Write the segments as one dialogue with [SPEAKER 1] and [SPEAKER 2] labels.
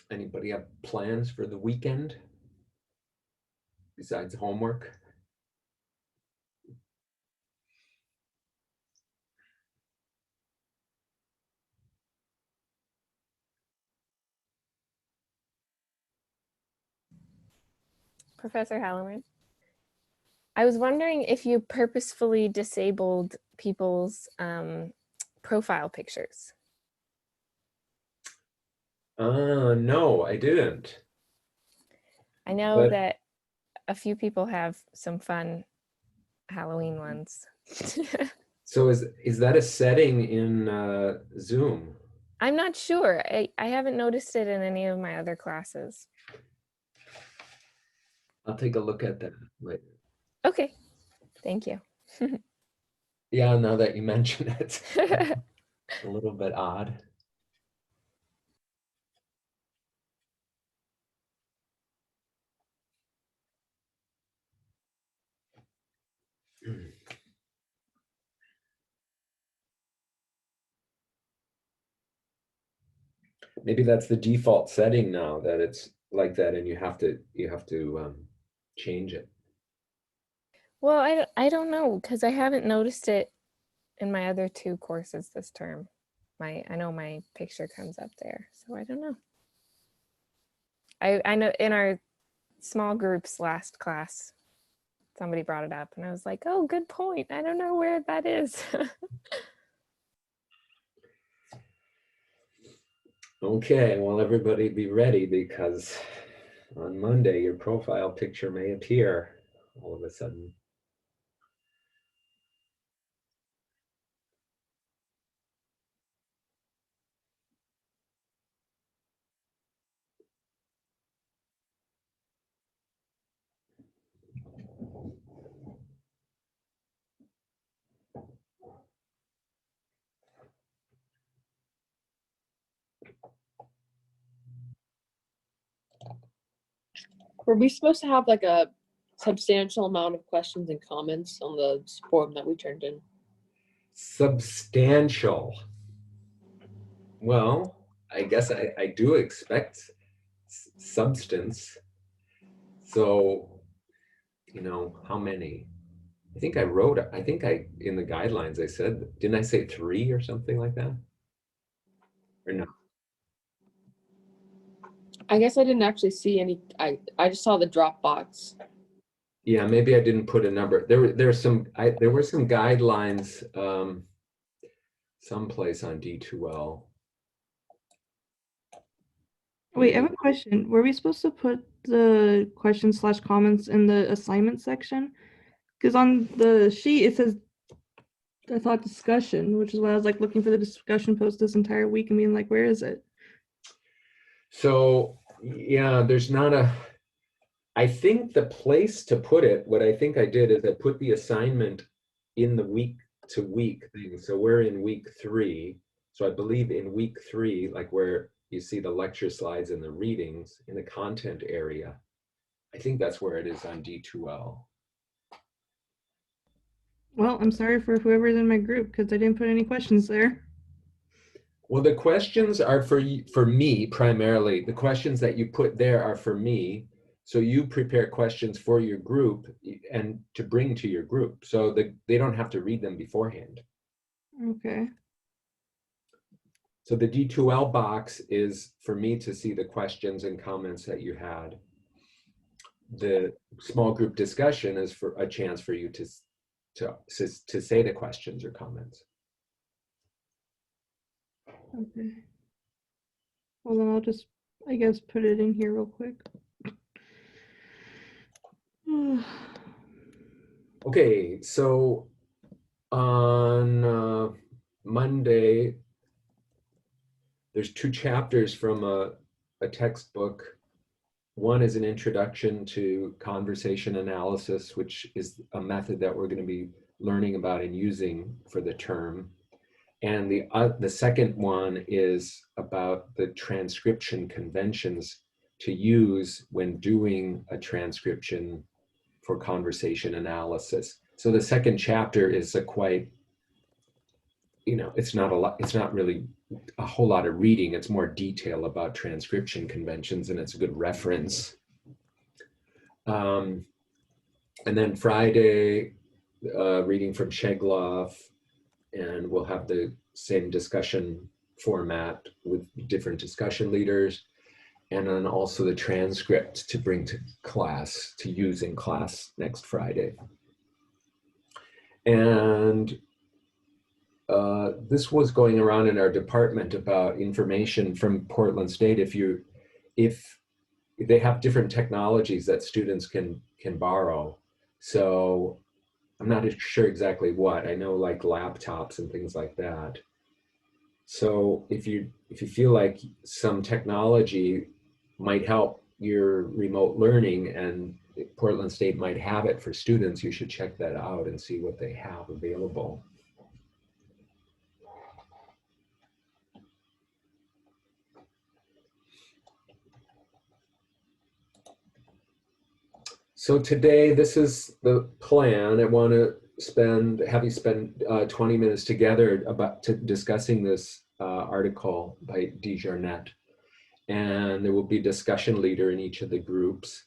[SPEAKER 1] Anybody have plans for the weekend besides homework?
[SPEAKER 2] Professor Halloran, I was wondering if you purposefully disabled people's profile pictures.
[SPEAKER 1] No, I didn't.
[SPEAKER 2] I know
[SPEAKER 1] But
[SPEAKER 2] that a few people have some fun Halloween ones.
[SPEAKER 1] so is that a setting in Zoom?
[SPEAKER 2] I'm not sure. I haven't noticed it in any of my other classes.
[SPEAKER 1] I'll take a look at that later.
[SPEAKER 2] Okay, thank you.
[SPEAKER 1] Yeah, now that you mention it, a little bit odd. Maybe that's the default setting now, that it's like that, and you have to change it.
[SPEAKER 2] Well, I don't know, because I haven't noticed it in my other two courses this term. I know my picture comes up there, so I don't know. I know in our small groups last class, somebody brought it up, and I was like, oh, good point. I don't know where that is.
[SPEAKER 1] Okay, well, everybody be ready, because on Monday your profile picture may appear all of a sudden.
[SPEAKER 3] Were we supposed to have like a substantial amount of questions and comments on the form that we turned in?
[SPEAKER 1] Substantial. Well, I guess I do expect substance. So, how many? I think in the guidelines I said, didn't I say 3 or something like that? Or no?
[SPEAKER 3] I guess I didn't actually see any. I just saw the Dropbox.
[SPEAKER 1] Yeah, maybe I didn't put a number. There were some guidelines someplace on D2L.
[SPEAKER 4] Wait, I have a question. Were we supposed to put the questions/comments in the assignment section? Because on the sheet it says, I thought discussion, which is why I was like looking for the discussion post this entire week and being like, where is it?
[SPEAKER 1] So yeah, there's not I think the place to put it, what I think I did is I put the assignment in the week to week thing. So we're in week 3. So I believe in week 3, like where you see the lecture slides and the readings in the content area, I think that's where it is on D2L.
[SPEAKER 4] Well, I'm sorry for whoever's in my group because I didn't put any questions there.
[SPEAKER 1] Well, the questions are for me primarily. The questions that you put there are for me. So you prepare questions for your group and to bring to your group. So they don't have to read them beforehand.
[SPEAKER 4] Okay.
[SPEAKER 1] So the D2L box is for me to see the questions and comments that you had. The small group discussion is for a chance for you to say the questions or comments.
[SPEAKER 4] Okay. Well, then I'll just, I guess, put it in here real quick.
[SPEAKER 1] Okay, so on Monday, there's 2 chapters from a textbook. One is an introduction to conversation analysis, which is a method that we're going to be learning about and using for the term. And the second one is about the transcription conventions to use when doing a transcription for conversation analysis. So the second chapter is a quite, it's not really a whole lot of reading. It's more detail about transcription conventions, and it's a good reference. And then Friday, reading from Shegloff, and we'll have the same discussion format with different discussion leaders, and then also the transcript to bring to class, to use in class next Friday. And this was going around in our department about information from Portland State. If they have different technologies that students can borrow. So I'm not sure exactly what. I know like laptops and things like that. So if you feel like some technology might help your remote learning and Portland State might have it for students, you should check that out and see what they have available. So today, this is the plan. I want to have you spend 20 minutes together discussing this article by Desjardins. And there will be a discussion leader in each of the groups.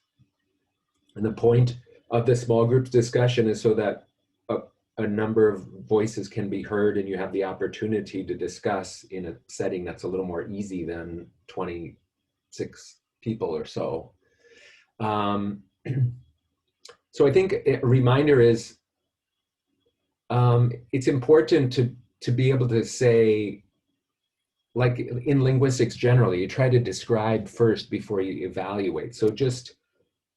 [SPEAKER 1] And the point of the small group discussion is so that a number of voices can be heard and you have the opportunity to discuss in a setting that's a little more easy than 26 people or so. So I think a reminder is it's important to be able to say, like in linguistics generally, you try to describe first before you evaluate. So just,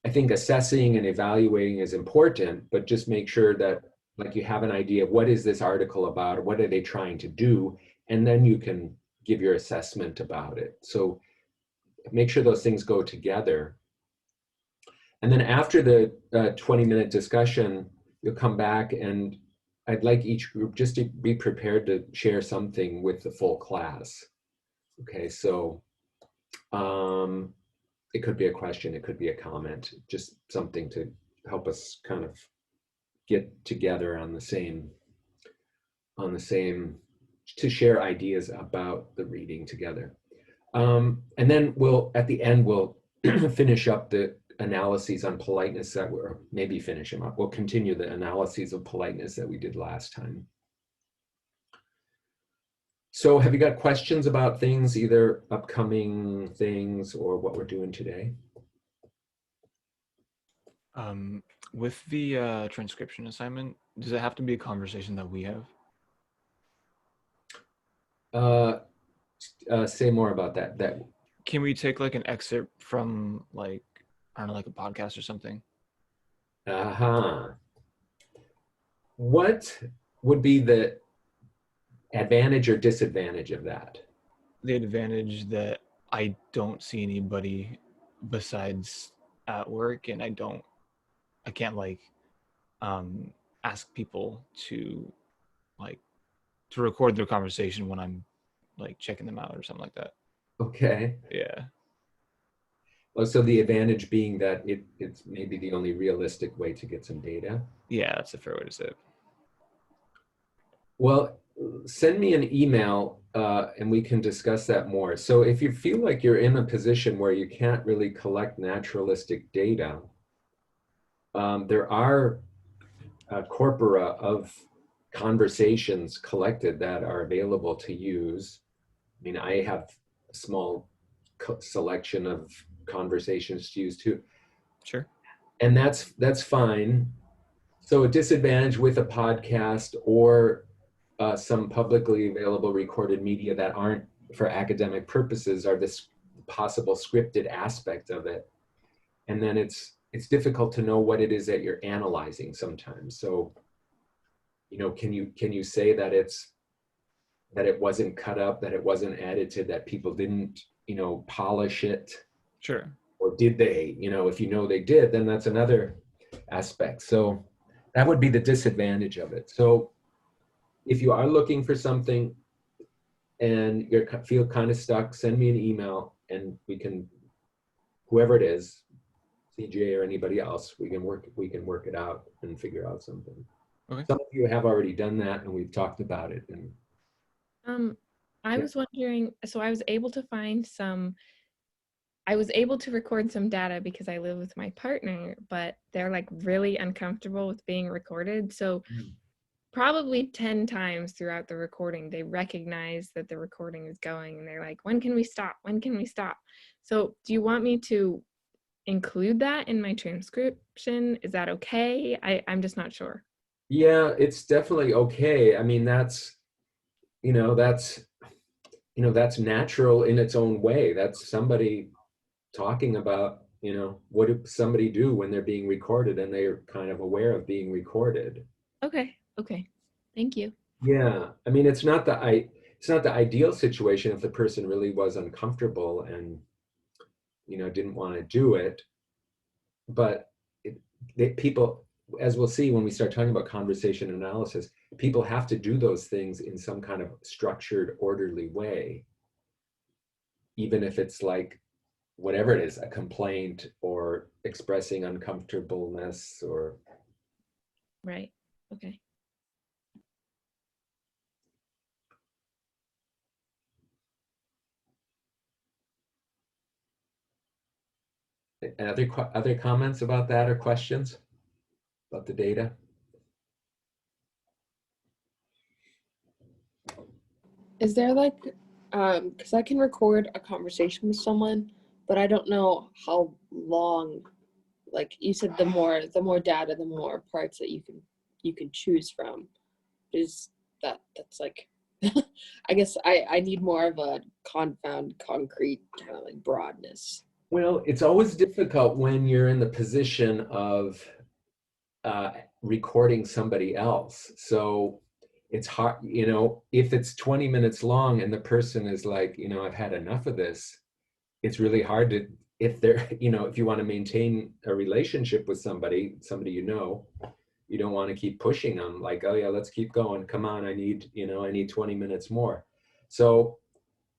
[SPEAKER 1] I think assessing and evaluating is important, but just make sure that like you have an idea of what is this article about, what are they trying to do, and then you can give your assessment about it. So make sure those things go together. And then after the 20-minute discussion, you'll come back, and I'd like each group just to be prepared to share something with the full class. Okay, so it could be a question, it could be a comment, just something to help us kind of get together on the same, to share ideas about the reading together. And then at the end, we'll finish up the analyses on politeness maybe finish them up. We'll continue the analyses of politeness that we did last time. So have you got questions about things, either upcoming things or what we're doing today?
[SPEAKER 5] With the transcription assignment, does it have to be a conversation that we have?
[SPEAKER 1] Say more about that.
[SPEAKER 5] Can we take like an excerpt from like, I don't know, like a podcast or something?
[SPEAKER 1] What would be the advantage or disadvantage of that?
[SPEAKER 5] The advantage that I don't see anybody besides at work, and I can't like ask people to record their conversation when I'm like checking them out or something like that.
[SPEAKER 1] Okay.
[SPEAKER 5] Yeah.
[SPEAKER 1] Well, so the advantage being that it's maybe the only realistic way to get some data.
[SPEAKER 5] Yeah, that's a fair way to say it.
[SPEAKER 1] Well, send me an email and we can discuss that more. So if you feel like you're in a position where you can't really collect naturalistic data, there are corpora of conversations collected that are available to use. I mean, I have a small selection of conversations to use too.
[SPEAKER 5] Sure.
[SPEAKER 1] And that's fine. So a disadvantage with a podcast or some publicly available recorded media that aren't for academic purposes are this possible scripted aspect of it. And then it's difficult to know what it is that you're analyzing sometimes. So, can you say that it wasn't cut up, that it wasn't edited, that people didn't, polish it?
[SPEAKER 5] Sure.
[SPEAKER 1] Or did they? If they did, then that's another aspect. So that would be the disadvantage of it. So if you are looking for something and you feel kind of stuck, send me an email and we can, whoever it is, CJ or anybody else, we can work it out and figure out something.
[SPEAKER 5] Okay.
[SPEAKER 1] Some of you have already done that, and we've talked about it. And
[SPEAKER 2] I
[SPEAKER 1] Yeah.
[SPEAKER 2] was wondering, so I was able to find I was able to record some data because I live with my partner, but they're like really uncomfortable with being recorded. So probably 10 times throughout the recording, they recognize that the recording is going and they're like, when can we stop? When can we stop? So do you want me to include that in my transcription? Is that okay? I'm just not sure.
[SPEAKER 1] yeah, it's definitely okay. I mean, that's that's natural in its own way. That's somebody talking about, what did somebody do when they're being recorded and they're kind of aware of being recorded.
[SPEAKER 2] Okay. Okay. Thank you.
[SPEAKER 1] Yeah, I mean, it's not the ideal situation if the person really was uncomfortable and didn't want to do it, but people, as we'll see when we start talking about conversation analysis, people have to do those things in some kind of structured, orderly way, even if it's like whatever it is, a complaint or expressing uncomfortableness or
[SPEAKER 2] Right. Okay.
[SPEAKER 1] other comments about that or questions about the data.
[SPEAKER 3] Is there like, because I can record a conversation with someone, but I don't know how long. Like you said, the more data, the more parts that you can choose from. Is that's like, I guess I need more of a concrete kind of like broadness.
[SPEAKER 1] Well, it's always difficult when you're in the position of recording somebody else. So it's hard, if it's 20 minutes long and the person is like, I've had enough of this, it's really hard to, if they're, if you want to maintain a relationship with somebody, you don't want to keep pushing them like, oh yeah, let's keep going. Come on, I need 20 minutes more. So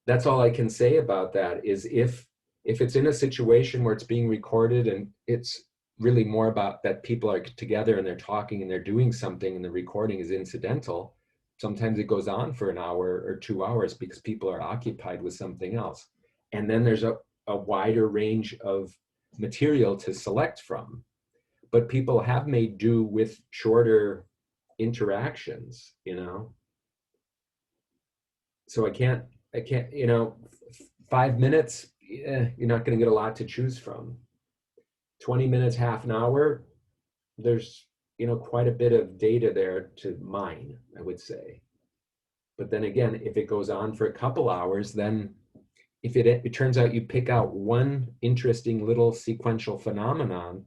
[SPEAKER 1] that's all I can say about that is if it's in a situation where it's being recorded and it's really more about that people are together and they're talking and they're doing something and the recording is incidental, sometimes it goes on for an hour or 2 hours because people are occupied with something else. And then there's a wider range of material to select from. But people have made do with shorter interactions, So I can't, 5 minutes, you're not going to get a lot to choose from. 20 minutes, half an hour, there's, quite a bit of data there to mine, I would say. But then again, if it goes on for a couple hours, then if it turns out you pick out one interesting little sequential phenomenon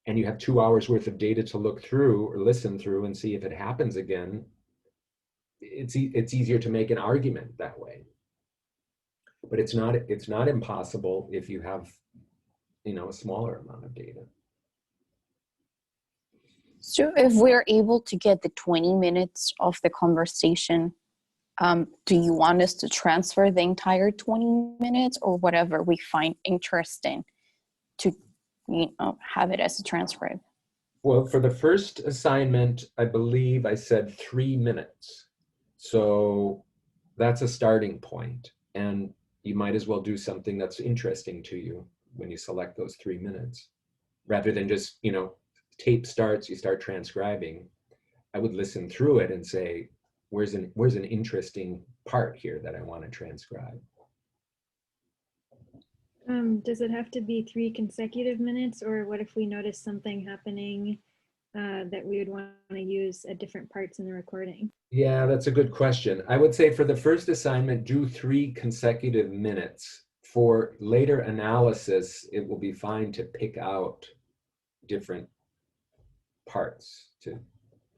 [SPEAKER 1] and you have 2 hours worth of data to look through or listen through and see if it happens again, it's easier to make an argument that way. But it's not impossible if you have a smaller amount of data.
[SPEAKER 6] So if we're able to get the 20 minutes of the conversation, do you want us to transfer the entire 20 minutes or whatever we find interesting to have it as a transcript?
[SPEAKER 1] Well, for the first assignment, I believe I said 3 minutes. So that's a starting point. And you might as well do something that's interesting to you when you select those 3 minutes. Rather than just, tape starts, you start transcribing. I would listen through it and say, where's an interesting part here that I want to transcribe?
[SPEAKER 7] Does it have to be 3 consecutive minutes, or what if we notice something happening that we would want to use at different parts in the recording?
[SPEAKER 1] Yeah, that's a good question. I would say for the first assignment, do 3 consecutive minutes. For later analysis, it will be fine to pick out different parts to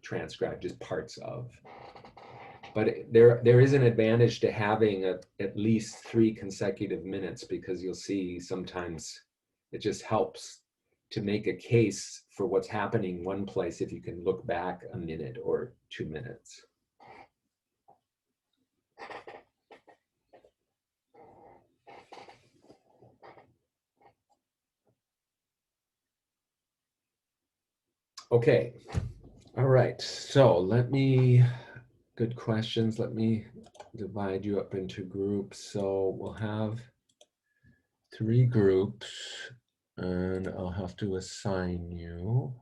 [SPEAKER 1] transcribe, just parts of. But there is an advantage to having at least 3 consecutive minutes, because you'll see sometimes it just helps to make a case for what's happening one place if you can look back a minute or 2 minutes. Okay. All right. So good questions. Let me divide you up into groups. So we'll have 3 groups and I'll have to assign you.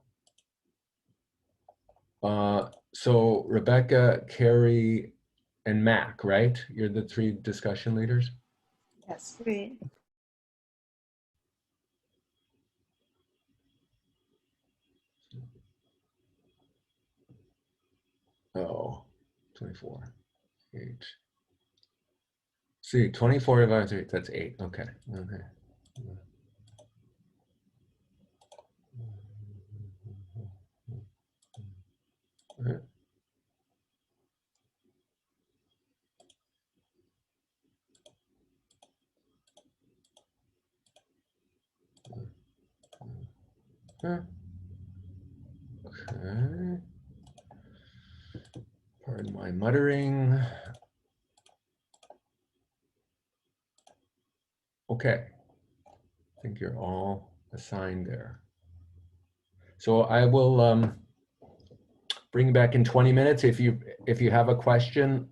[SPEAKER 1] So Rebecca, Carrie, and Mac, right? You're the 3 discussion leaders?
[SPEAKER 8] Yes.
[SPEAKER 7] Great.
[SPEAKER 1] Oh, 24, 8. See, 24 divided by 3, that's 8. Okay. Okay. Okay. Pardon my muttering. Okay. I think you're all assigned there. So I will bring you back in 20 minutes. If you have a question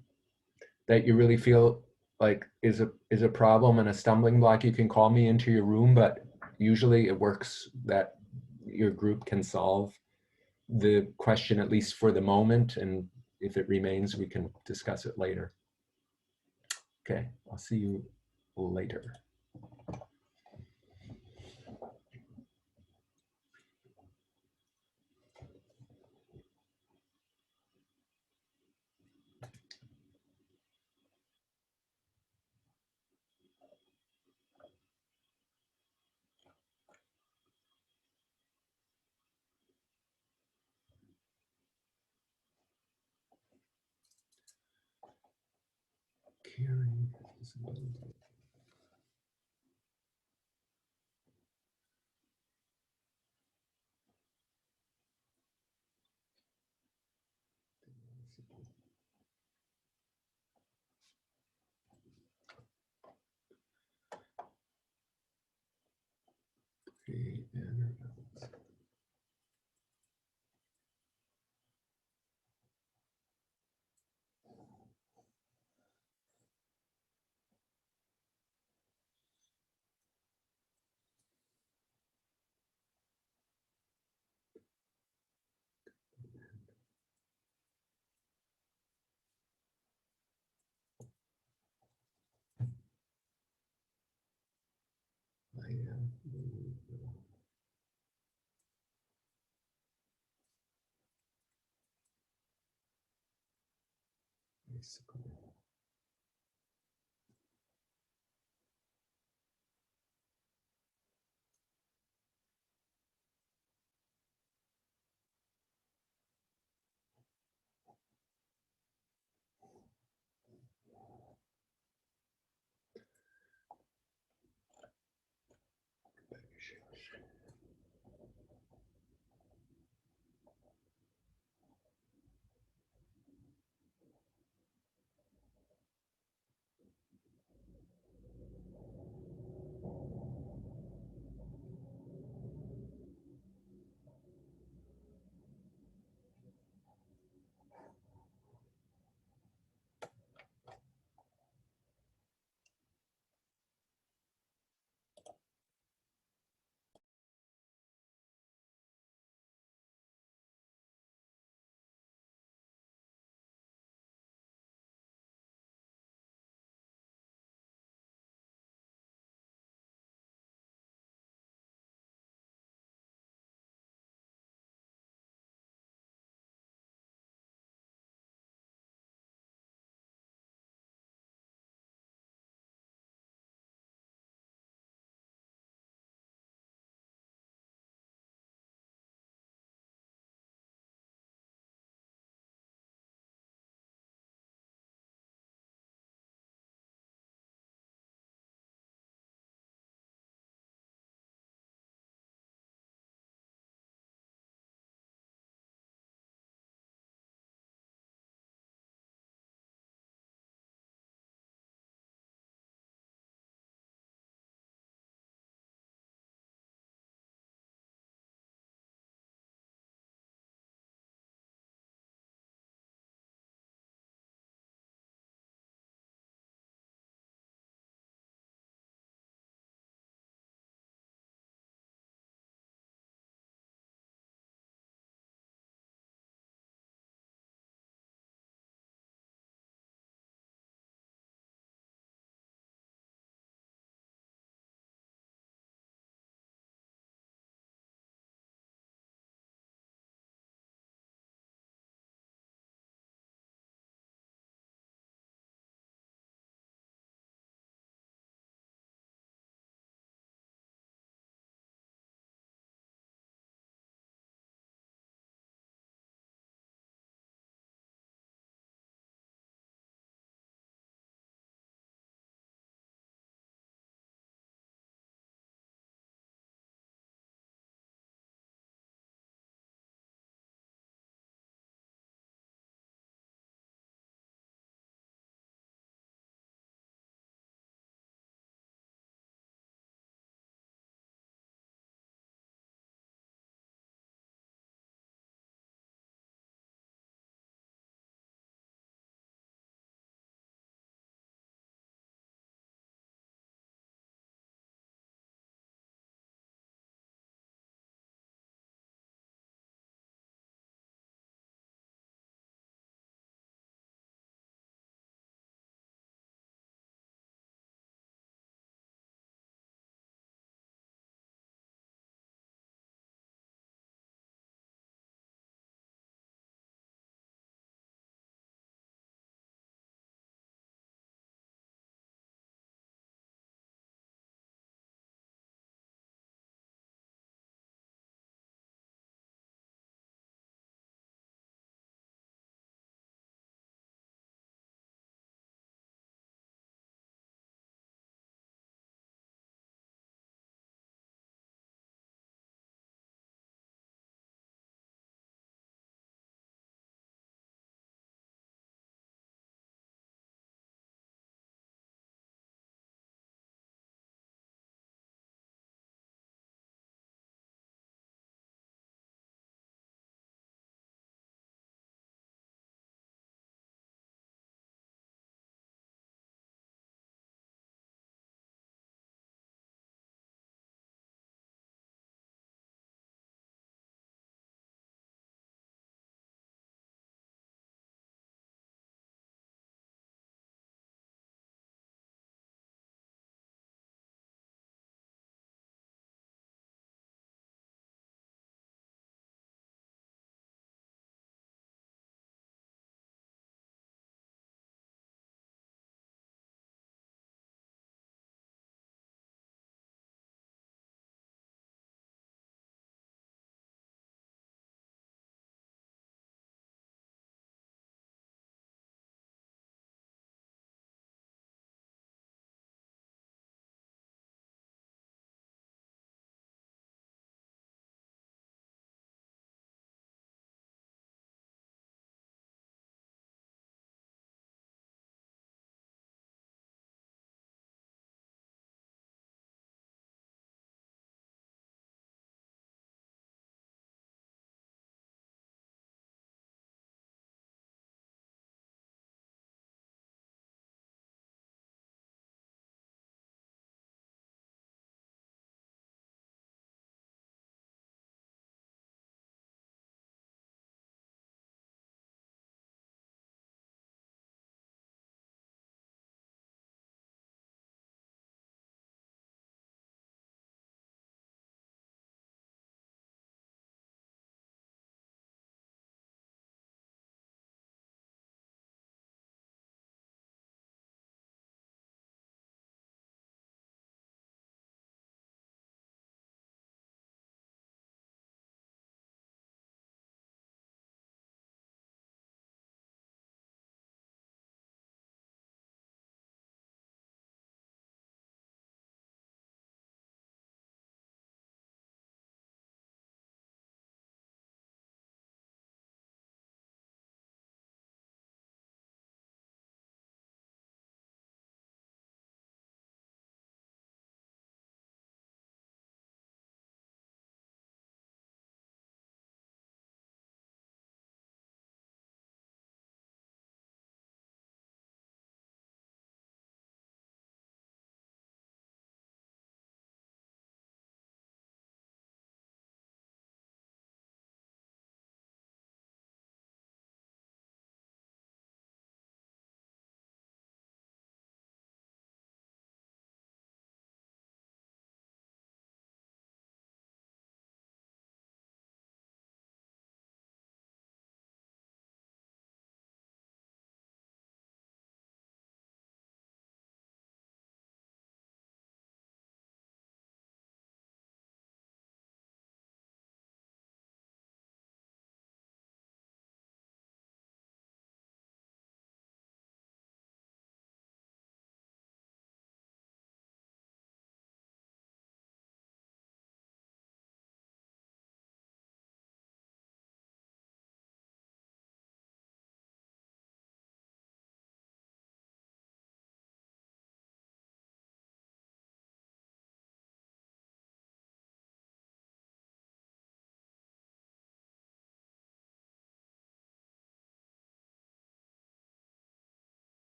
[SPEAKER 1] that you really feel like is a problem and a stumbling block, you can call me into your room, but usually it works that your group can solve the question, at least for the moment, and if it remains, we can discuss it later. Okay, I'll see you later. Carrie,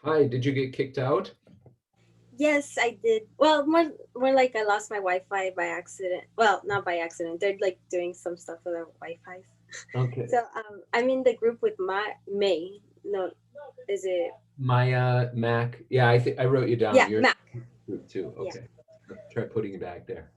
[SPEAKER 1] Hi, did you get kicked out?
[SPEAKER 8] Yes, I did. Well, more like I lost my Wi-Fi by accident. Well, not by accident. They're like doing some stuff with their Wi-Fi.
[SPEAKER 1] Okay.
[SPEAKER 8] So I'm in the group with May. No, is it?
[SPEAKER 1] Maya, Mac. Yeah, I think I wrote you down.
[SPEAKER 8] Yeah,
[SPEAKER 1] You're in
[SPEAKER 8] Mac.
[SPEAKER 1] the group too.
[SPEAKER 8] Yeah.
[SPEAKER 1] Okay. Try putting you back there.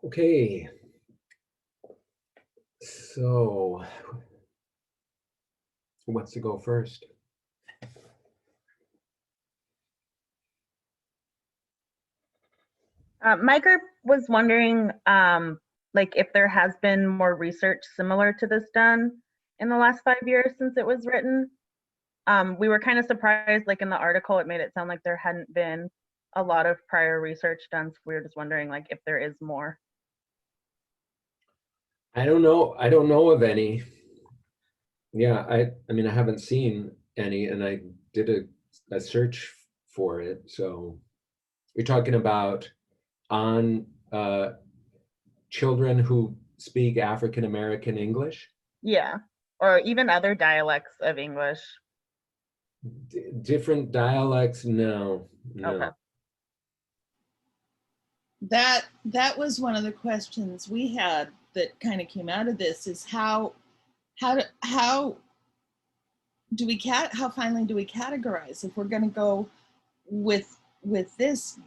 [SPEAKER 1] Okay. So, who wants to go first?
[SPEAKER 9] My group was wondering, like, if there has been more research similar to this done in the last 5 years since it was written. We were kind of surprised, like in the article, it made it sound like there hadn't been a lot of prior research done. So we were just wondering, like, if there is more.
[SPEAKER 1] I don't know. I don't know of any. Yeah, I mean, I haven't seen any, and I did a search for it. So you're talking about on children who speak African American English?
[SPEAKER 9] Yeah, or even other dialects of English.
[SPEAKER 1] Different dialects? No, no.
[SPEAKER 9] Okay.
[SPEAKER 10] That was one of the questions we had that kind of came out of this, is how do we how finally do we categorize? If we're going to go with this,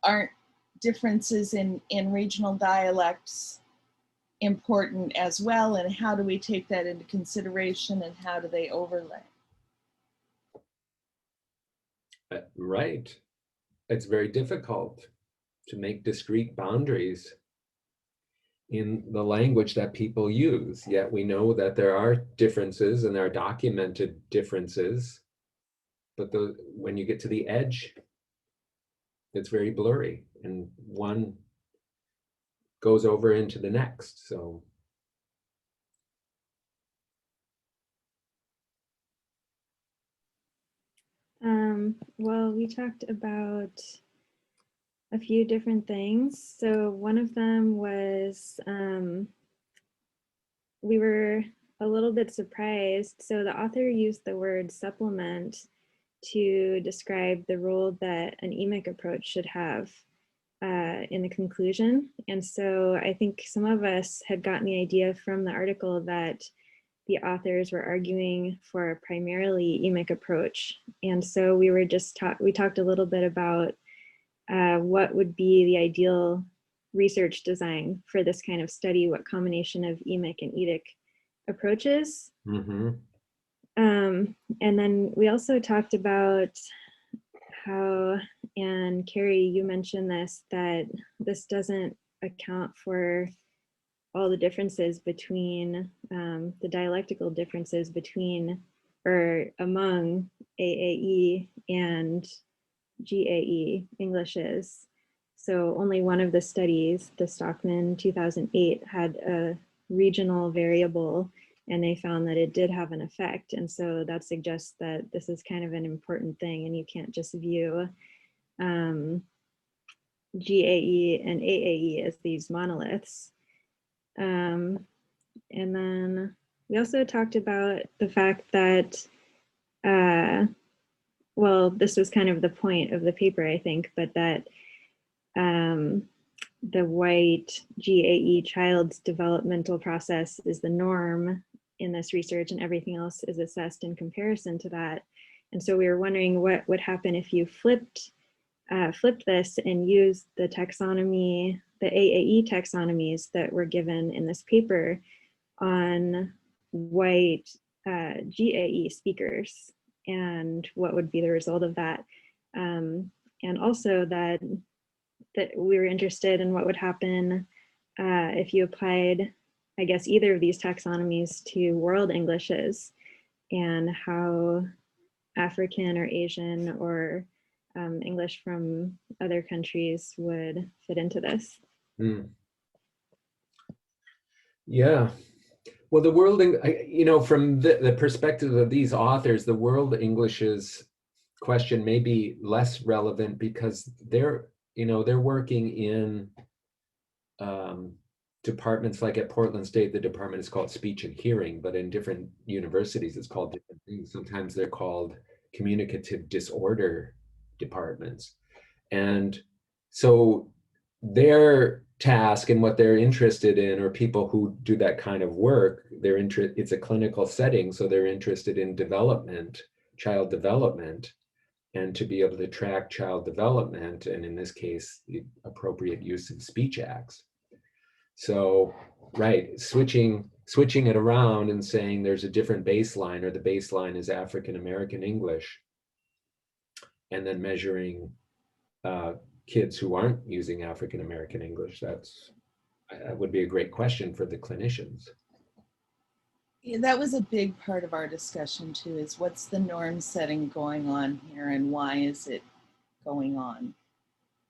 [SPEAKER 10] aren't differences in regional dialects important as well, and how do we take that into consideration, and how do they overlay?
[SPEAKER 1] Right. It's very difficult to make discrete boundaries in the language that people use. Yet we know that there are differences, and there are documented differences. But when you get to the edge, it's very blurry, and one goes over into the next. So
[SPEAKER 7] well, we talked about a few different things. So one of them was we were a little bit surprised. So the author used the word supplement to describe the role that an emic approach should have in the conclusion. And so I think some of us had gotten the idea from the article that the authors were arguing for a primarily emic approach. And so we were we talked a little bit about what would be the ideal research design for this kind of study, what combination of emic and etic approaches.
[SPEAKER 1] mm-hmm.
[SPEAKER 7] And then we also talked about how, and Carrie, you mentioned this, that this doesn't account for all the differences between the dialectical differences between or among AAE and GAE Englishes. So only one of the studies, the Stockman 2008, had a regional variable, and they found that it did have an effect. And so that suggests that this is kind of an important thing, and you can't just view GAE and AAE as these monoliths. And then we also talked about the fact that, well, this was kind of the point of the paper, I think, but that the white GAE child's developmental process is the norm in this research, and everything else is assessed in comparison to that. And so we were wondering what would happen if you flipped this and used the taxonomy, the AAE taxonomies that were given in this paper on white GAE speakers, and what would be the result of that. And also that we were interested in what would happen if you applied, I guess, either of these taxonomies to world Englishes, and how African or Asian or English from other countries would fit into this.
[SPEAKER 1] Yeah. Well, the world, from the perspective of these authors, the world Englishes question may be less relevant because they're working in departments. Like at Portland State, the department is called speech and hearing, but in different universities, it's called different things. Sometimes they're called communicative disorder departments. And so their task and what they're interested in, or people who do that kind of work, it's a clinical setting, so they're interested in development, child development. and to be able to track child development, and in this case, the appropriate use of speech acts. So, right, switching it around and saying there's a different baseline, or the baseline is African American English, and then measuring kids who aren't using African American English, that would be a great question for the clinicians.
[SPEAKER 10] Yeah, that was a big part of our discussion too, is what's the norm setting going on here and why is it going on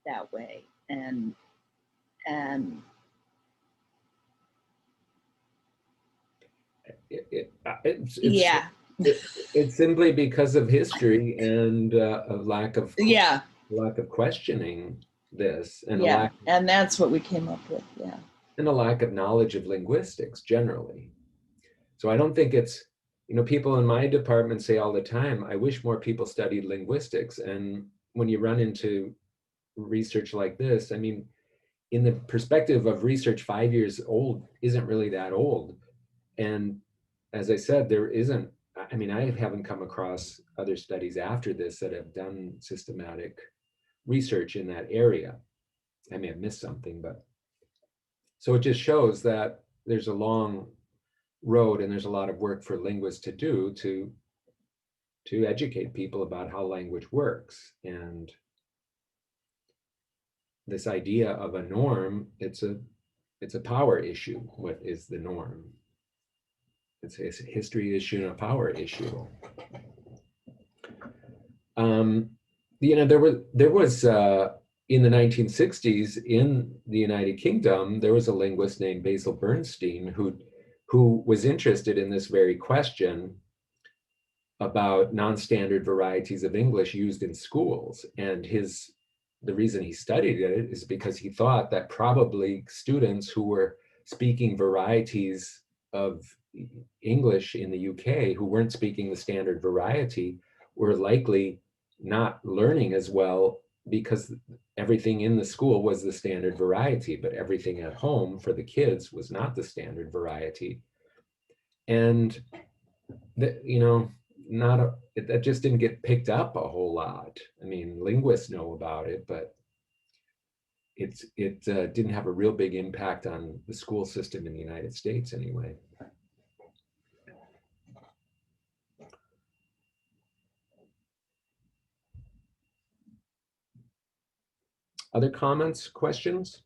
[SPEAKER 10] that way? And yeah,
[SPEAKER 1] it's simply because of history and a lack of questioning this, and
[SPEAKER 10] and that's what we came up with,
[SPEAKER 1] and a lack of knowledge of linguistics generally. So I don't think it's, people in my department say all the time, I wish more people studied linguistics. And when you run into research like this, I mean, in the perspective of research, 5 years old isn't really that old. And as I said, there isn't, I mean, I haven't come across other studies after this that have done systematic research in that area. I may have missed something, but so it just shows that there's a long road and there's a lot of work for linguists to do to educate people about how language works. And this idea of a norm, it's a power issue. What is the norm? It's a history issue and a power issue. There was in the 1960s in the United Kingdom, there was a linguist named Basil Bernstein who was interested in this very question about non-standard varieties of English used in schools. And the reason he studied it is because he thought that probably students who were speaking varieties of English in the UK who weren't speaking the standard variety were likely not learning as well, because everything in the school was the standard variety, but everything at home for the kids was not the standard variety. And that, that just didn't get picked up a whole lot. I mean, linguists know about it, but it didn't have a real big impact on the school system in the United States anyway. Other comments, questions?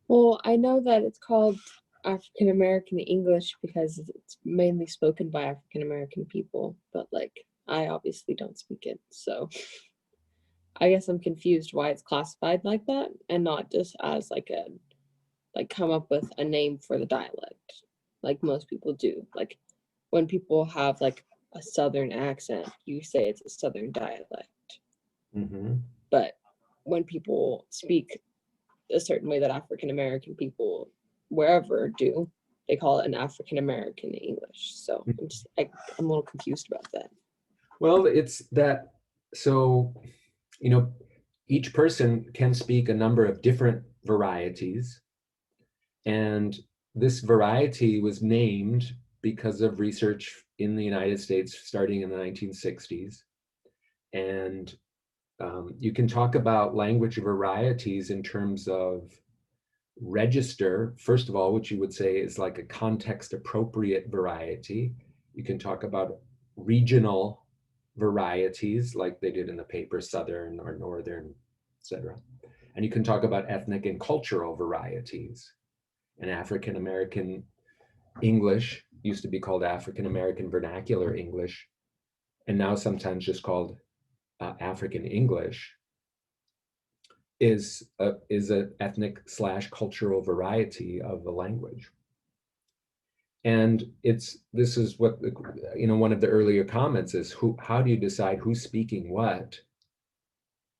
[SPEAKER 3] Well, I know that it's called African American English because it's mainly spoken by African American people, but like I obviously don't speak it, so I guess I'm confused why it's classified like that and not just as like come up with a name for the dialect like most people do. Like when people have like a southern accent, you say it's a southern dialect.
[SPEAKER 1] Mm-hmm.
[SPEAKER 3] But when people speak a certain way that African American people wherever do, they call it an African American English. So I'm a little confused about that.
[SPEAKER 1] Well, it's that, so, each person can speak a number of different varieties. And this variety was named because of research in the United States starting in the 1960s. And you can talk about language varieties in terms of register, first of all, which you would say is like a context appropriate variety. You can talk about regional varieties like they did in the paper, Southern or Northern, etc. And you can talk about ethnic and cultural varieties. And African American English used to be called African American Vernacular English, and now sometimes just called African English, is an ethnic / cultural variety of the language. And this is what one of the earlier comments is, how do you decide who's speaking what?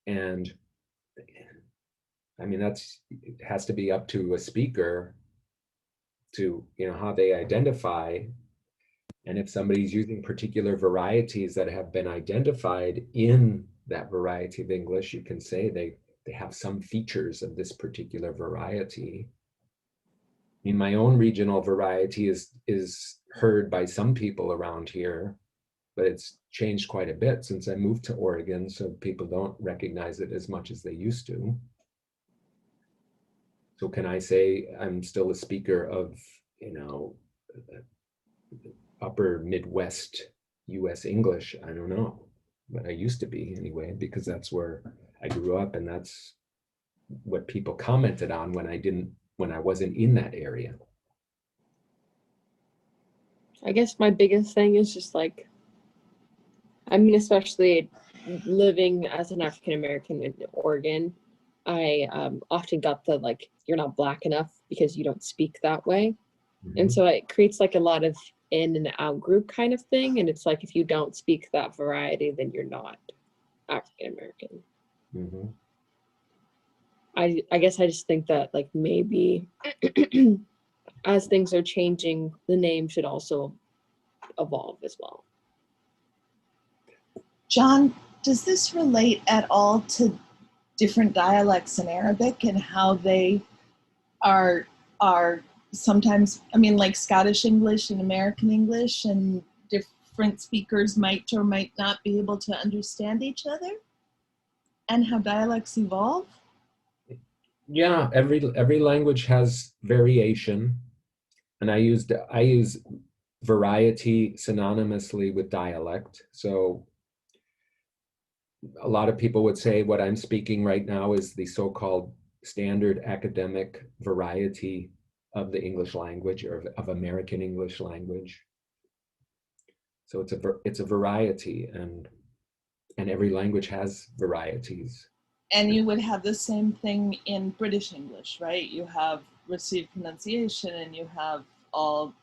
[SPEAKER 1] And I mean, it has to be up to a speaker to how they identify. And if somebody's using particular varieties that have been identified in that variety of English, you can say they have some features of this particular variety. mean, my own regional variety is heard by some people around here, but it's changed quite a bit since I moved to Oregon, so people don't recognize it as much as they used to. So can I say I'm still a speaker of, you know, upper Midwest US English? I don't know, but I used to be anyway, because that's where I grew up and that's what people commented on when I wasn't in that area.
[SPEAKER 3] I guess my biggest thing is just like, I mean, especially living as an African American in Oregon, I often got the like, you're not black enough because you don't speak that way. And so it creates like a lot of in and out group kind of thing. And it's like, if you don't speak that variety, then you're not African American.
[SPEAKER 1] Mm-hmm.
[SPEAKER 3] I guess I just think that like maybe as things are changing, the name should also evolve as well.
[SPEAKER 10] John, does this relate at all to different dialects in Arabic and how they are sometimes, I mean, like Scottish English and American English, and different speakers might or might not be able to understand each other, and how dialects evolve?
[SPEAKER 1] Yeah, every language has variation, and I use variety synonymously with dialect. So a lot of people would say what I'm speaking right now is the so-called standard academic variety of the English language, or of American English language. So it's a variety, and every language has varieties.
[SPEAKER 10] And you would have the same thing in British English, right? You have received pronunciation and you have all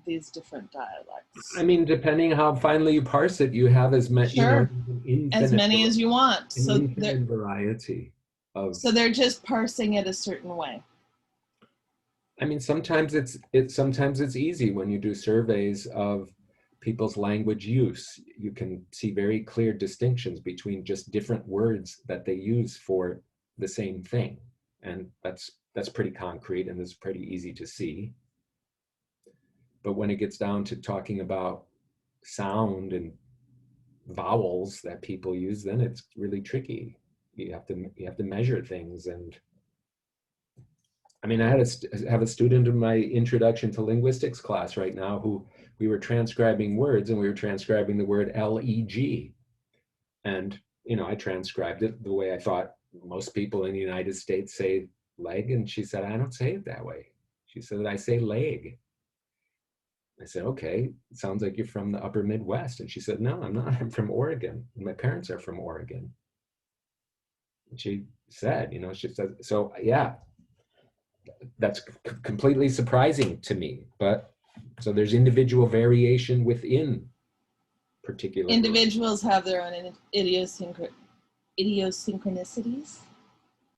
[SPEAKER 10] these different dialects.
[SPEAKER 1] I mean, depending how finely you parse it, you have as many,
[SPEAKER 10] Sure.
[SPEAKER 1] you know,
[SPEAKER 10] As many as you want.
[SPEAKER 1] So infinite variety of.
[SPEAKER 10] So they're just parsing it a certain way.
[SPEAKER 1] I mean, sometimes it's easy when you do surveys of people's language use. You can see very clear distinctions between just different words that they use for the same thing, and that's pretty concrete and it's pretty easy to see. But when it gets down to talking about sound and vowels that people use, then it's really tricky. You have to measure things. And I mean, I have a student in my introduction to linguistics class right now who we were transcribing words, and we were transcribing the word leg, and you know, I transcribed it the way I thought most people in the United States say leg, and she said, I don't say it that way. She said, I say leg. I said, okay, it sounds like you're from the upper Midwest. And she said, no, I'm not. I'm from Oregon. My parents are from Oregon. And she said, you know, she said, so yeah, that's completely surprising to me. But so there's individual variation within particular
[SPEAKER 10] individuals have their own idiosyncrasies.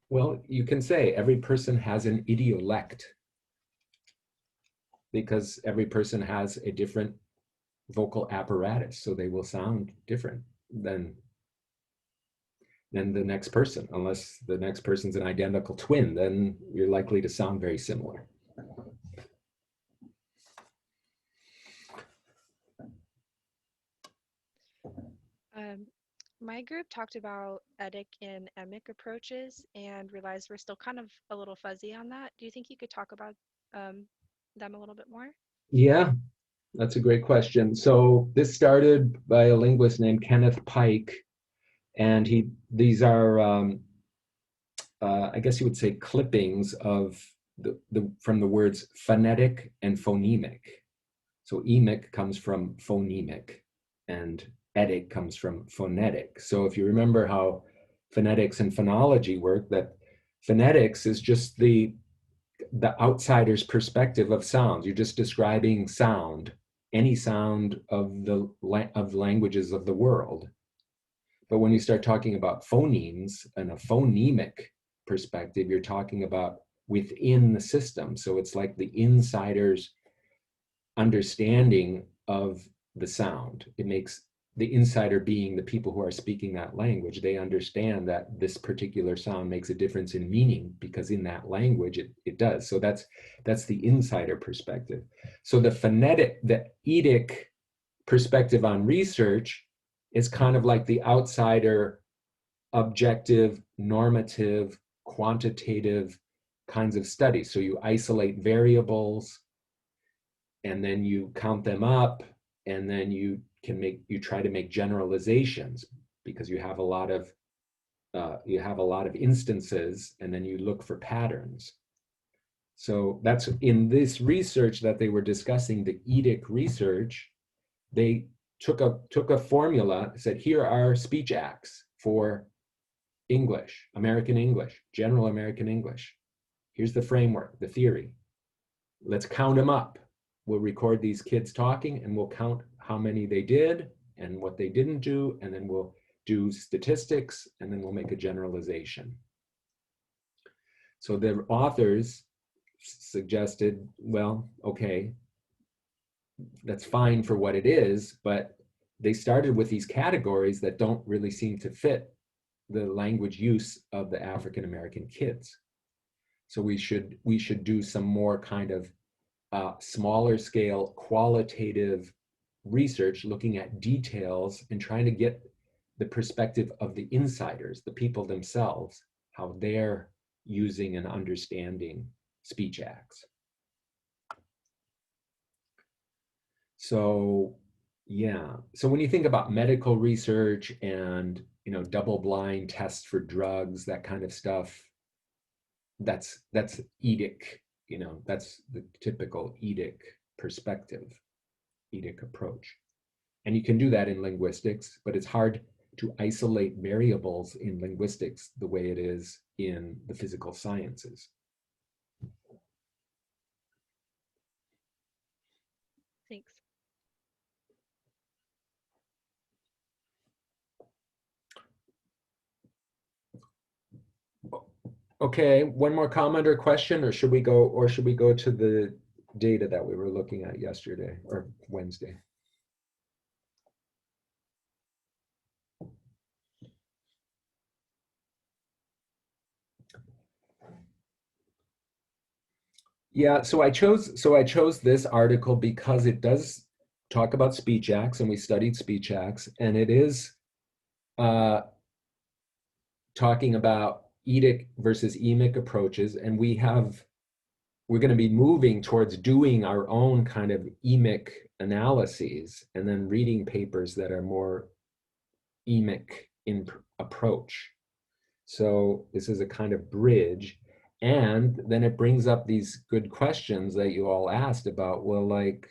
[SPEAKER 1] Well, you can say every person has an idiolect, because every person has a different vocal apparatus, so they will sound different than the next person. Unless the next person's an identical twin, then you're likely to sound very similar.
[SPEAKER 11] My group talked about etic and emic approaches and realized we're still kind of a little fuzzy on that. Do you think you could talk about them a little bit more?
[SPEAKER 1] Yeah, that's a great question. So this started by a linguist named Kenneth Pike, and these are I guess you would say clippings of from the words phonetic and phonemic. So emic comes from phonemic, and etic comes from phonetic. So if you remember how phonetics and phonology work, that phonetics is just the outsider's perspective of sounds. You're just describing sound, any sound of the languages of the world. But when you start talking about phonemes and a phonemic perspective, you're talking about within the system. So it's like the insider's understanding of the sound. It makes the insider being the people who are speaking that language, they understand that this particular sound makes a difference in meaning because in that language it does. So that's the insider perspective. So the eidetic perspective on research is kind of like the outsider, objective, normative, quantitative kinds of studies. So you isolate variables and then you count them up, and then you try to make generalizations because you have a lot of instances, and then you look for patterns. So that's in this research that they were discussing, the eidetic research. They took a formula, said, here are speech acts for English, American English, general American English. Here's the framework, the theory. Let's count them up. We'll record these kids talking, and we'll count how many they did and what they didn't do, and then we'll do statistics, and then we'll make a generalization. So the authors suggested, well, okay, that's fine for what it is, but they started with these categories that don't really seem to fit the language use of the African American kids. So we should do some more kind of smaller scale qualitative research, looking at details and trying to get the perspective of the insiders, the people themselves, how they're using and understanding speech acts. So yeah, so when you think about medical research and double-blind tests for drugs, that kind of stuff, that's eidetic, that's the typical eidetic perspective, eidetic approach. And you can do that in linguistics, but it's hard to isolate variables in linguistics the way it is in the physical sciences.
[SPEAKER 11] Thanks.
[SPEAKER 1] Okay, one more comment or question, or should we go to the data that we were looking at yesterday or Wednesday? Yeah, so I chose this article because it does talk about speech acts, and we studied speech acts, and it is talking about eidetic versus emic approaches, and we're going to be moving towards doing our own kind of emic analyses and then reading papers that are more emic in approach. So this is a kind of bridge. And then it brings up these good questions that you all asked about, well, like,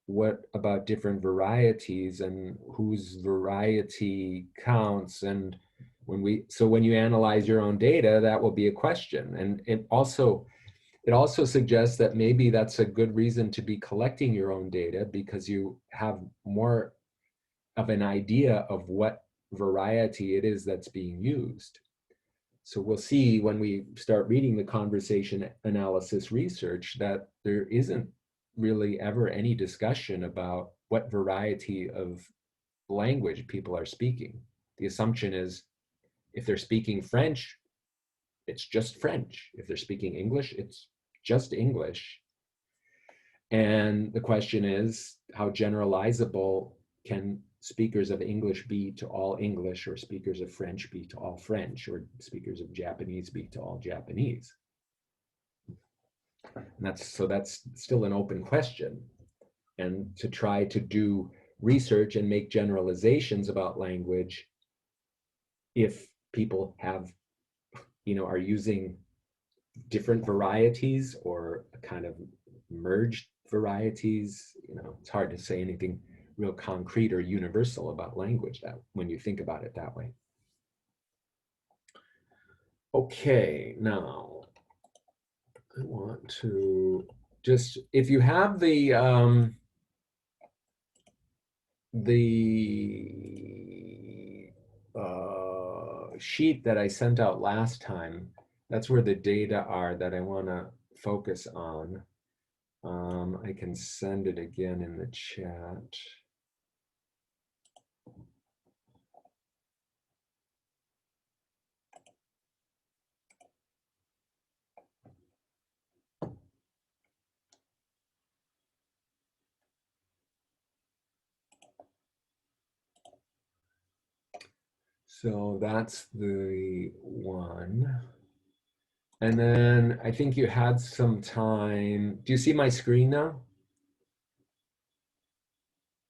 [SPEAKER 1] what about different varieties and whose variety counts? And when you analyze your own data, that will be a question. And it also suggests that maybe that's a good reason to be collecting your own data, because you have more of an idea of what variety it is that's being used. So we'll see when we start reading the conversation analysis research that there isn't really ever any discussion about what variety of language people are speaking. The assumption is if they're speaking French, it's just French. If they're speaking English, it's just English. And the question is, how generalizable can speakers of English be to all English, or speakers of French be to all French, or speakers of Japanese be to all Japanese? And that's still an open question. And to try to do research and make generalizations about language, if people are using different varieties or a kind of merged varieties, it's hard to say anything real concrete or universal about language that when you think about it that way. Okay, now I want to just, if you have the sheet that I sent out last time, that's where the data are that I want to focus on. I can send it again in the chat. So that's the one. And then I think you had some time. Do you see my screen now?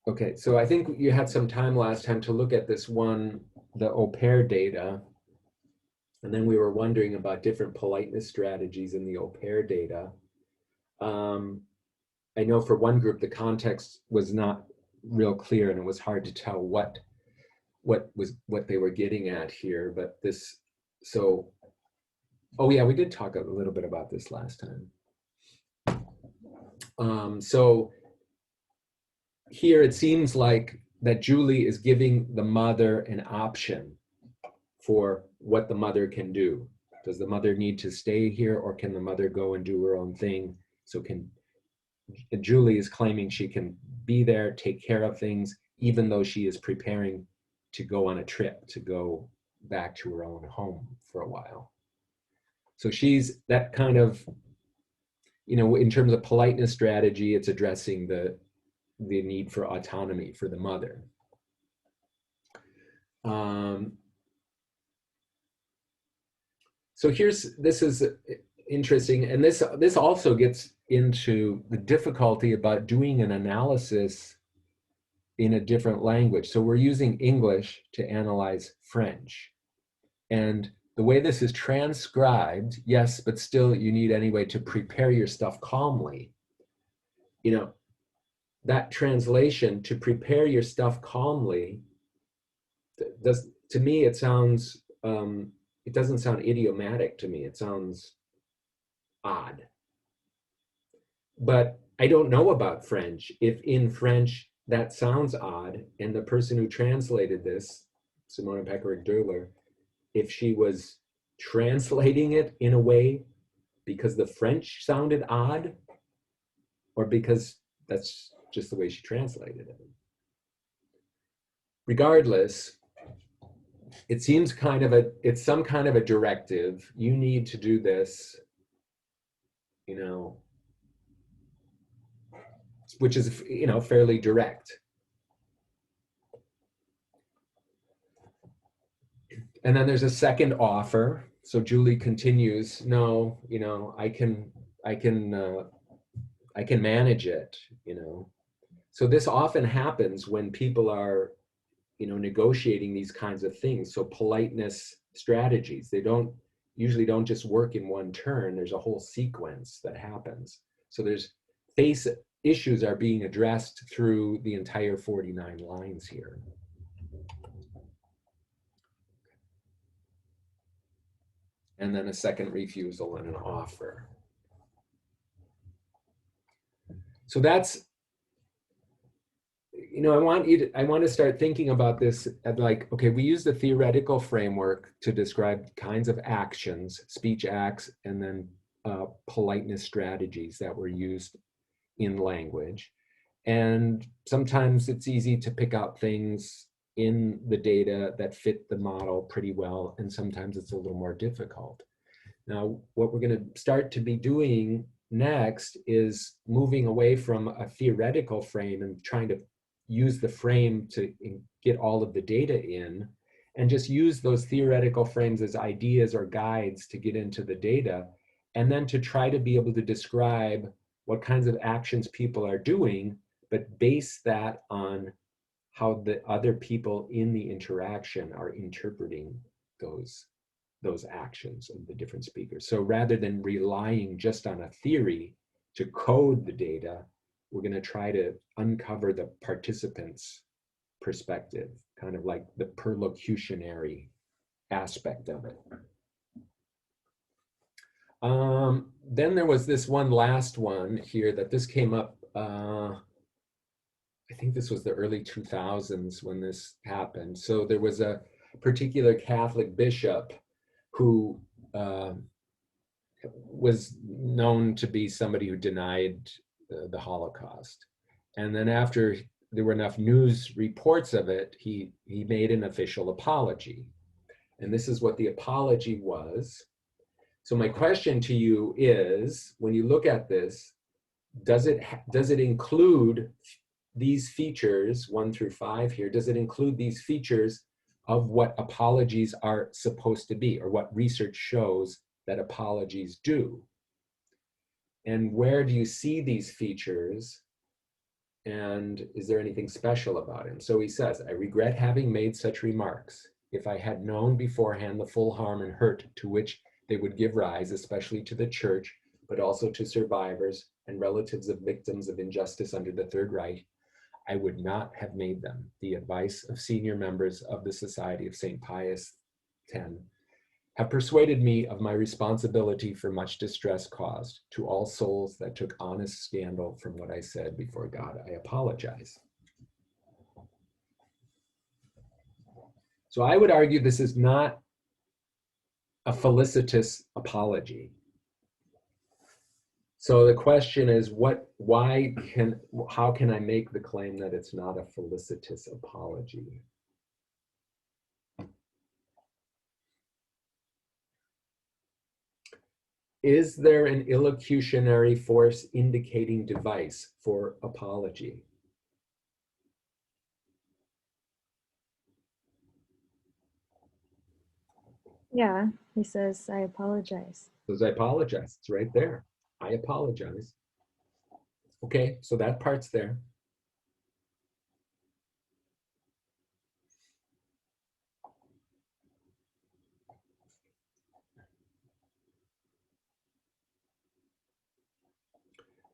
[SPEAKER 1] Okay, so I think you had some time last time to look at this one, the au pair data. And then we were wondering about different politeness strategies in the au pair data. I know for one group, the context was not real clear and it was hard to tell what they were getting at here, but this, so, oh yeah, we did talk a little bit about this last time. So here it seems like that Julie is giving the mother an option for what the mother can do. Does the mother need to stay here, or can the mother go and do her own thing? So Julie is claiming she can be there, take care of things, even though she is preparing to go on a trip, to go back to her own home for a while. So she's that kind of, you know, in terms of politeness strategy, it's addressing the need for autonomy for the mother. So this is interesting, and this also gets into the difficulty about doing an analysis in a different language. So we're using English to analyze French. And the way this is transcribed, yes, but still you need anyway to prepare your stuff calmly. You know, that translation, to prepare your stuff calmly, to me it sounds, it doesn't sound idiomatic to me. It sounds odd. But I don't know about French. If in French that sounds odd, and the person who translated this, Simona Peckerick-Döhler, if she was translating it in a way because the French sounded odd, or because that's just the way she translated it. Regardless, it seems it's some kind of a directive. You need to do this, you know, which is, you know, fairly direct. And then there's a second offer. So Julie continues, no, you know, I can manage it, you know. So this often happens when people are, you know, negotiating these kinds of things. So politeness strategies, they usually don't just work in one turn. There's a whole sequence that happens. So issues are being addressed through the entire 49 lines here. And then a second refusal and an offer. So that's, you know, I want to start thinking about this at like, okay, we use the theoretical framework to describe kinds of actions, speech acts, and then politeness strategies that were used in language. And sometimes it's easy to pick out things in the data that fit the model pretty well, and sometimes it's a little more difficult. Now, what we're going to start to be doing next is moving away from a theoretical frame and trying to use the frame to get all of the data in, and just use those theoretical frames as ideas or guides to get into the data, and then to try to be able to describe what kinds of actions people are doing, but base that on how the other people in the interaction are interpreting those actions of the different speakers. So rather than relying just on a theory to code the data, we're going to try to uncover the participants' perspective, kind of like the perlocutionary aspect of it. Then there was this one last one here that this came up, I think this was the early 2000s when this happened. So there was a particular Catholic bishop who was known to be somebody who denied the Holocaust. And then after there were enough news reports of it, he made an official apology. And this is what the apology was. So my question to you is, when you look at this, does it include these features, 1 through 5 here, does it include these features of what apologies are supposed to be, or what research shows that apologies do. And where do you see these features? And is there anything special about him? So he says, I regret having made such remarks. If I had known beforehand the full harm and hurt to which they would give rise, especially to the church, but also to survivors and relatives of victims of injustice under the Third Reich, I would not have made them. The advice of senior members of the Society of St. Pius X have persuaded me of my responsibility for much distress caused. To all souls that took honest scandal from what I said before God, I apologize. So I would argue this is not a felicitous apology. So the question is, how can I make the claim that it's not a felicitous apology? Is there an illocutionary force indicating device for apology?
[SPEAKER 7] Yeah, he says, I apologize.
[SPEAKER 1] Says, I apologize. It's right there. I apologize. Okay, so that part's there.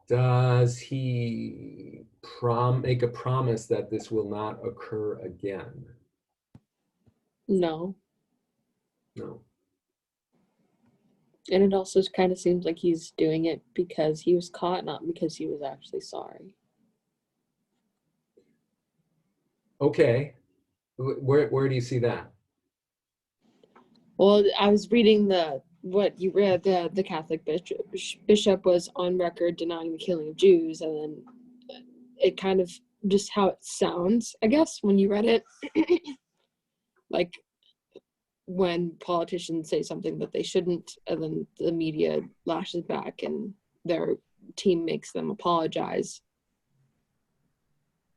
[SPEAKER 1] Does he make a promise that this will not occur again?
[SPEAKER 3] No.
[SPEAKER 1] No.
[SPEAKER 3] And it also kind of seems like he's doing it because he was caught, not because he was actually sorry.
[SPEAKER 1] Okay. Where do you see that?
[SPEAKER 3] Well, I was reading what you read, the Catholic bishop was on record denying the killing of Jews, and then it kind of just how it sounds, I guess, when you read it. Like when politicians say something that they shouldn't, and then the media lashes back and their team makes them apologize.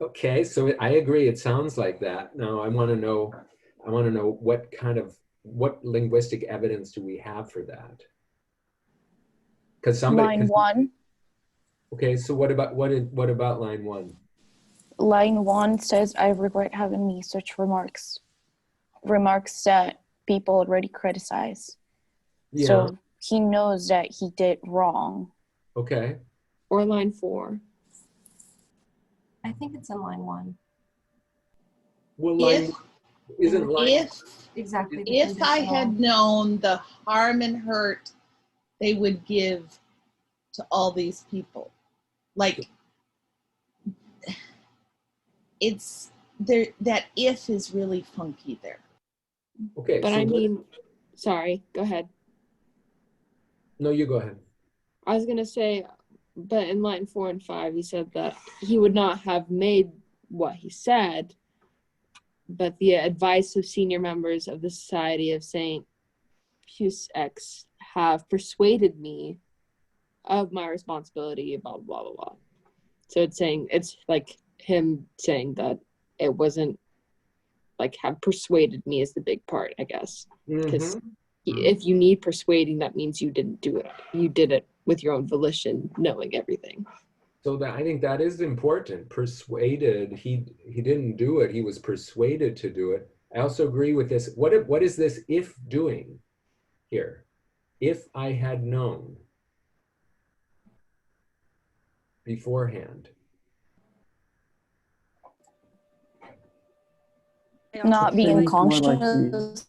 [SPEAKER 1] Okay, so I agree. It sounds like that. Now I want to know what linguistic evidence do we have for that? Because
[SPEAKER 6] Line 1.
[SPEAKER 1] Okay, so what about line 1?
[SPEAKER 6] Line 1 says, I regret having made such remarks that people already criticize.
[SPEAKER 1] Yeah.
[SPEAKER 6] So he knows that he did wrong.
[SPEAKER 1] Okay.
[SPEAKER 3] Or line 4.
[SPEAKER 12] I think it's in line 1.
[SPEAKER 1] Well, line isn't line
[SPEAKER 12] exactly.
[SPEAKER 10] If I had known the harm and hurt they would give to all these people, like it's there. That if is really funky there.
[SPEAKER 1] Okay,
[SPEAKER 3] but
[SPEAKER 1] so
[SPEAKER 3] I mean, sorry, go ahead.
[SPEAKER 1] No, you go ahead.
[SPEAKER 3] I was gonna say, but in line 4 and 5, he said that he would not have made what he said, but the advice of senior members of the Society of St. Pius X have persuaded me of my responsibility, blah, blah, blah, blah. So it's like him saying that it wasn't like have persuaded me is the big part, I guess. Because if you need persuading, that means you didn't do it. You did it with your own volition, knowing everything.
[SPEAKER 1] So I think that is important. Persuaded, he didn't do it. He was persuaded to do it. I also agree with this. What is this if doing here? If I had known beforehand.
[SPEAKER 6] Not being conscious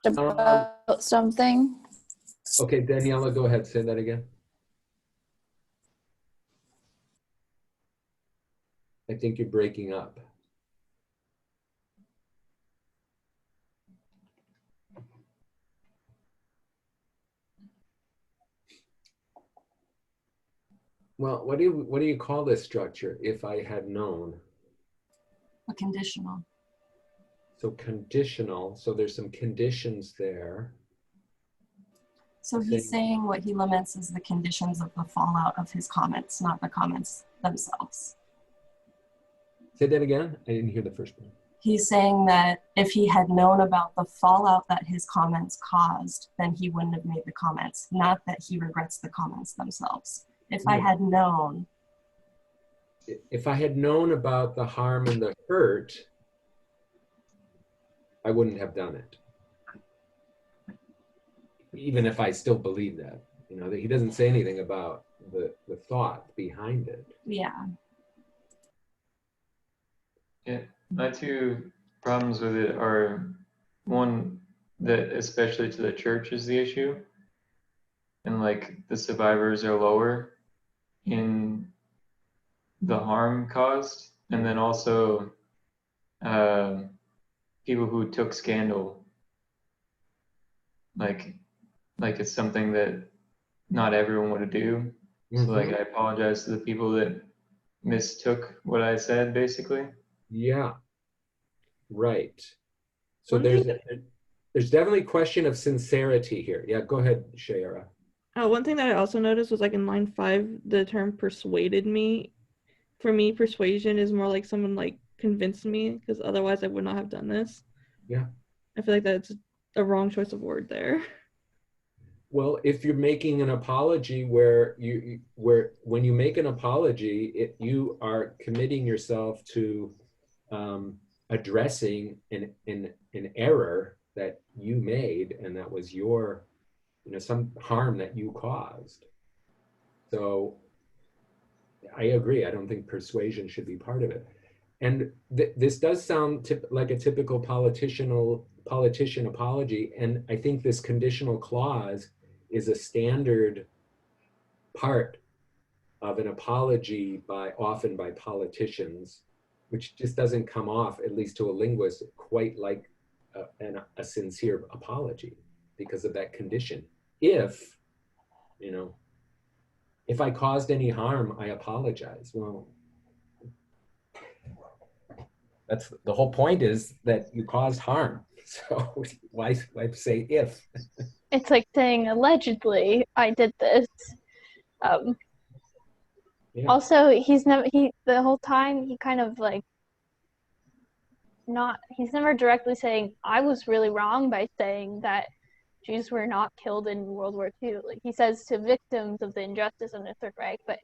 [SPEAKER 6] about something.
[SPEAKER 1] Okay, Daniela, go ahead. Say that again. I think you're breaking up. Well, what do you call this structure? If I had known.
[SPEAKER 12] A conditional.
[SPEAKER 1] So conditional. So there's some conditions there.
[SPEAKER 12] So he's saying what he laments is the conditions of the fallout of his comments, not the comments themselves.
[SPEAKER 1] Say that again. I didn't hear the first one.
[SPEAKER 12] He's saying that if he had known about the fallout that his comments caused, then he wouldn't have made the comments. Not that he regrets the comments themselves. If I had known.
[SPEAKER 1] If I had known about the harm and the hurt, I wouldn't have done it. Even if I still believe that, you know, that he doesn't say anything about the thought behind it.
[SPEAKER 12] Yeah.
[SPEAKER 13] Yeah, my two problems with it are, one, that especially to the church is the issue, and like the survivors are lower in the harm caused, and then also people who took scandal, like it's something that not everyone would do. So like I apologize to the people that mistook what I said, basically.
[SPEAKER 1] Yeah, right. So there's definitely a question of sincerity here. Yeah, go ahead, Shayara.
[SPEAKER 4] One thing that I also noticed was like in line 5, the term persuaded me. For me, persuasion is more like someone like convinced me, because otherwise I would not have done this.
[SPEAKER 1] Yeah.
[SPEAKER 4] I feel like that's a wrong choice of word there.
[SPEAKER 1] Well, if you're making an apology where when you make an apology, you are committing yourself to addressing an error that you made, and that was your, you know, some harm that you caused. So I agree. I don't think persuasion should be part of it. And this does sound like a typical politician apology. And I think this conditional clause is a standard part of an apology often by politicians, which just doesn't come off, at least to a linguist, quite like a sincere apology because of that condition. If, you know, if I caused any harm, I apologize. Well, that's the whole point, is that you caused harm. So why say if?
[SPEAKER 14] It's like saying allegedly I did this.
[SPEAKER 1] Yeah.
[SPEAKER 14] Also, the whole time he kind of like he's never directly saying I was really wrong by saying that Jews were not killed in World War II. Like he says to victims of the injustice on the Third Reich, but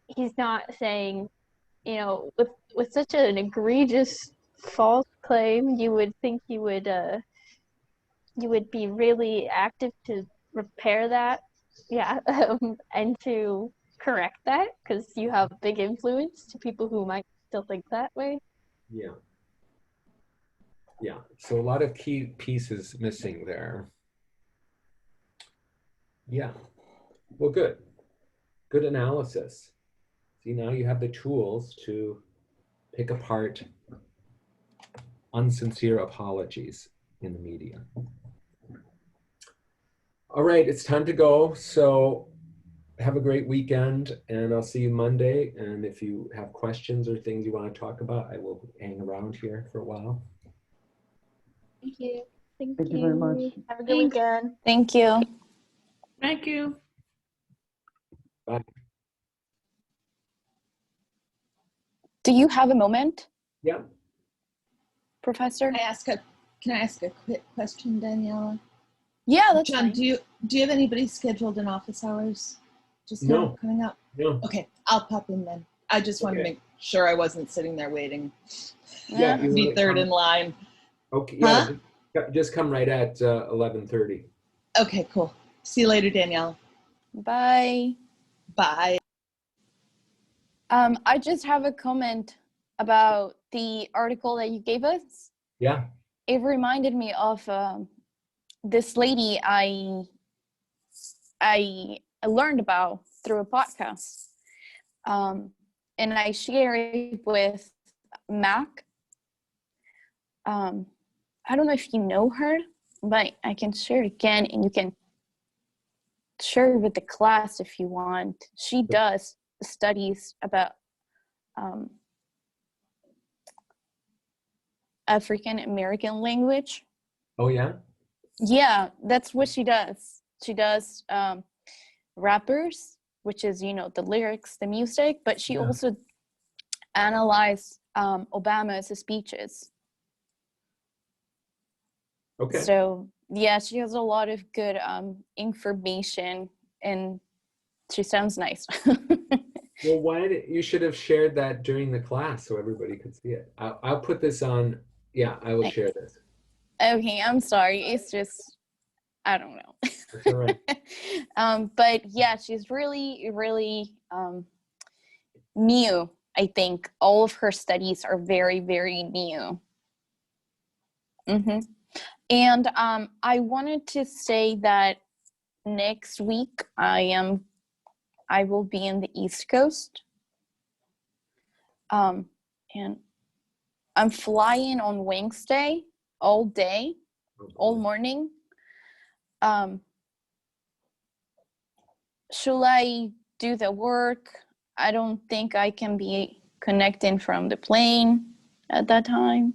[SPEAKER 14] he's not saying, you know, with such an egregious false claim, you would think you would be really active to repair that, and to correct that, because you have big influence to people who might still think that way.
[SPEAKER 1] Yeah. Yeah. So a lot of key pieces missing there. Yeah. Well, good. Good analysis. See, now you have the tools to pick apart unsincere apologies in the media. All right, it's time to go. So have a great weekend, and I'll see you Monday. And if you have questions or things you want to talk about, I will hang around here for a while.
[SPEAKER 14] Thank you.
[SPEAKER 9] Thank you very much. Have a good
[SPEAKER 6] Thanks.
[SPEAKER 9] weekend.
[SPEAKER 6] Thank you.
[SPEAKER 4] Thank you.
[SPEAKER 1] Bye.
[SPEAKER 6] Do you have a moment?
[SPEAKER 1] Yeah.
[SPEAKER 6] Professor?
[SPEAKER 10] Can I ask a quick question, Daniela?
[SPEAKER 6] Yeah, that's
[SPEAKER 10] John,
[SPEAKER 6] fine.
[SPEAKER 10] do you have anybody scheduled in office hours just
[SPEAKER 1] No.
[SPEAKER 10] now coming up?
[SPEAKER 1] No.
[SPEAKER 10] Okay, I'll pop in then. I just wanted to make sure I wasn't sitting there waiting.
[SPEAKER 1] Yeah, you
[SPEAKER 10] Be
[SPEAKER 1] wanna
[SPEAKER 10] third
[SPEAKER 1] come?
[SPEAKER 10] in line.
[SPEAKER 1] Okay, yeah, just come right at 11:30.
[SPEAKER 10] Okay, cool. See you later, Danielle.
[SPEAKER 6] Bye.
[SPEAKER 10] Bye.
[SPEAKER 6] I just have a comment about the article that you gave us.
[SPEAKER 1] Yeah.
[SPEAKER 6] It reminded me of this lady I learned about through a podcast, and I share it with Mac. I don't know if you know her, but I can share it again, and you can share it with the class if you want. She does studies about African American language.
[SPEAKER 1] Oh, yeah?
[SPEAKER 6] Yeah, that's what she does. She does rappers, which is, you know, the lyrics, the music, but she also analyzed Obama's speeches.
[SPEAKER 1] Okay.
[SPEAKER 6] So yeah, she has a lot of good information, and she sounds nice.
[SPEAKER 1] Well, you should have shared that during the class so everybody could see it. I'll put this on. Yeah, I will share this.
[SPEAKER 6] Okay, I'm sorry. It's just, I don't know.
[SPEAKER 1] That's all right.
[SPEAKER 6] But yeah, she's really, really new. I think all of her studies are very, very new. And I wanted to say that next week I will be in the East Coast. And I'm flying on Wednesday all day, all morning. Should I do the work? I don't think I can be connecting from the plane at that time.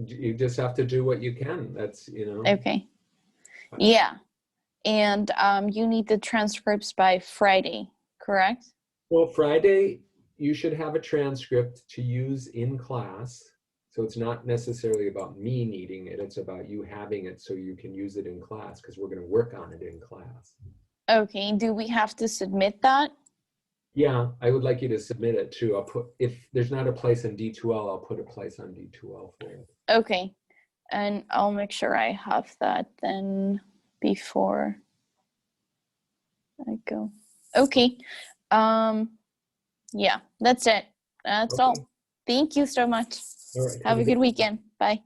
[SPEAKER 1] You just have to do what you can. That's,
[SPEAKER 6] Okay. Yeah. And you need the transcripts by Friday, correct?
[SPEAKER 1] Well, Friday, you should have a transcript to use in class. So it's not necessarily about me needing it. It's about you having it so you can use it in class, because we're going to work on it in class.
[SPEAKER 6] Okay. Do we have to submit that?
[SPEAKER 1] Yeah, I would like you to submit it too. If there's not a place in D2L, I'll put a place on D2L for it.
[SPEAKER 6] Okay. And I'll make sure I have that then before I go. Okay. Yeah, that's it. That's all. Thank you so much.
[SPEAKER 1] All right.
[SPEAKER 6] Have a good weekend. Bye.